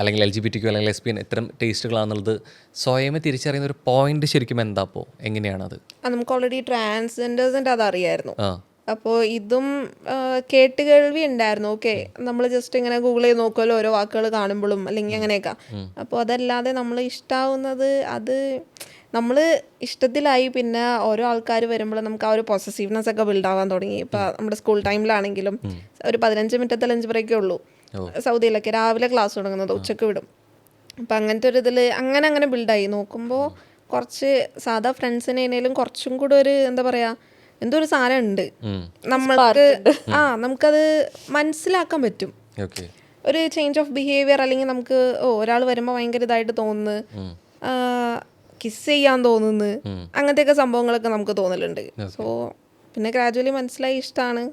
അല്ലെങ്കിൽ LGBT അല്ലെങ്കിൽ lesbian ഇത്തരം ടേസ്റ്റുകളാണെന്നുള്ളത് സ്വയമേ തിരിച്ചറിയുന്ന ഒരു പോയിന്റ് ശരിക്കും എന്താ അപ്പോൾ എങ്ങനെയാണത്? നമുക്ക് ഓൾറെഡി ട്രാൻസ്ജെൻഡേഴ്സിൻ്റെ അതറിയായിരുന്നു. ആ അപ്പോൾ ഇതും കേട്ടുകേൾവി ഉണ്ടായിരുന്നു. ഓക്കെ, നമ്മൾ ജസ്റ്റ് ഇങ്ങനെ ഗൂഗിൾ ചെയ്ത് നോക്കുമല്ലോ ഓരോ വാക്കുകൾ കാണുമ്പോഴും അല്ലെങ്കിൽ അങ്ങനെയൊക്കെ. അപ്പോൾ അതല്ലാതെ നമ്മൾ ഇഷ്ടാവുന്നത് അത് നമ്മൾ ഇഷ്ടത്തിലായി. പിന്നെ ഓരോ ആൾക്കാർ വരുമ്പോൾ നമുക്ക് ആ ഒരു പൊസസീവ്നെസ് ഒക്കെ ബിൽഡ് ആവാൻ തുടങ്ങി. ഇപ്പോൾ നമ്മുടെ സ്കൂൾ ടൈമിലാണെങ്കിലും ഒരു 15 മിനിറ്റത്തെ ലഞ്ച് ബ്രേക്കേ ഉള്ളൂ സൗദിയിലൊക്കെ. രാവിലെ ക്ലാസ് തുടങ്ങുന്നത്, ഉച്ചക്ക് വിടും. അപ്പം അങ്ങനത്തെ ഒരു ഇതിൽ അങ്ങനെ ബിൽഡായി. നോക്കുമ്പോൾ കുറച്ച് സാധാ ഫ്രണ്ട്സിനേലും കുറച്ചും കൂടെ ഒരു എന്താ പറയുക, എന്തോ ഒരു സാധനം ഉണ്ട് നമ്മൾക്ക്. നമുക്കത് മനസ്സിലാക്കാൻ പറ്റും. ഒരു ചേഞ്ച് ഓഫ് ബിഹേവിയർ, അല്ലെങ്കിൽ നമുക്ക് ഒരാൾ വരുമ്പോൾ ഭയങ്കര ഇതായിട്ട് തോന്നുന്നു, കിസ് ചെയ്യാൻ തോന്നുന്നു, അങ്ങനത്തെയൊക്കെ സംഭവങ്ങളൊക്കെ നമുക്ക് തോന്നലുണ്ട്. സോ പിന്നെ ഗ്രാജുവലി മനസ്സിലായി ഇഷ്ടമാണ്.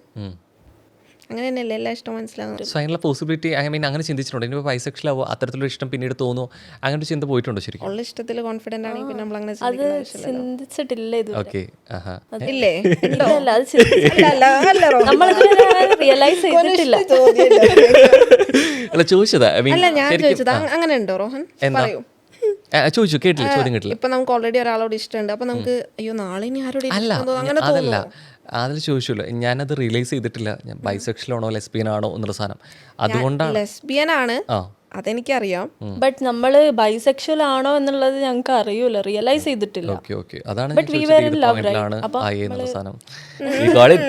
അങ്ങനെ തന്നെയല്ലേ എല്ലാ ഇഷ്ടം മനസ്സിലാകുന്നത്. സോ അതിനുള്ള പോസിബിലിറ്റി അങ്ങനെ ചിന്തിച്ചിട്ടുണ്ടോ? ഇനി ബൈസെക്ഷൽ ആവോ, അത്തരത്തിലുള്ള ഇഷ്ടം പിന്നീട് തോന്നുമോ, അങ്ങനെ ഒരു ചിന്ത പോയിട്ടുണ്ടോ ശരിക്കും? ഉള്ള ഇഷ്ടത്തിൽ കോൺഫിഡന്റ് ആണെങ്കിൽ പിന്നെ നമ്മൾ അങ്ങനെ ചിന്തിച്ചിട്ടില്ല ഇത്. ഓക്കെ. ഇല്ലേ? റിയലൈസ് ചെയ്തിട്ടില്ല. അല്ല ചോദിച്ചതാ, അല്ല ഞാൻ ചോദിച്ചത് അങ്ങനെ ഉണ്ടോ റോഹൻ? പറയൂ. ചോദിച്ചു, കേട്ടില്ല, ചോദ്യം കേട്ടില്ല. ഇപ്പൊ നമുക്ക് ഓൾറെഡി ഒരാളോട് ഇഷ്ടമുണ്ട്, അപ്പൊ നമുക്ക് അയ്യോ നാളെ ഇനി ആരോട് അങ്ങനെ അതല്ല, അതിൽ ചോദിച്ചല്ലോ, ഞാനത് റിയലൈസ് ചെയ്തിട്ടില്ല, ഞാൻ ബൈസെക്ഷൽ ആണോ ലെസ്ബിയൻ ആണോ എന്നുള്ള സാധനം. അതുകൊണ്ടാണ്. ലെസ്ബിയൻ ആണ്, അതെനിക്കറിയാം. ബട്ട് നമ്മള് ബൈസെക്ഷൽ ആണോ എന്നുള്ളത് ഞങ്ങൾക്ക് അറിയൂല, റിയലൈസ് ചെയ്തിട്ടില്ല. അതാണ് But we were in love, right? സാധനം. അപ്പം got it.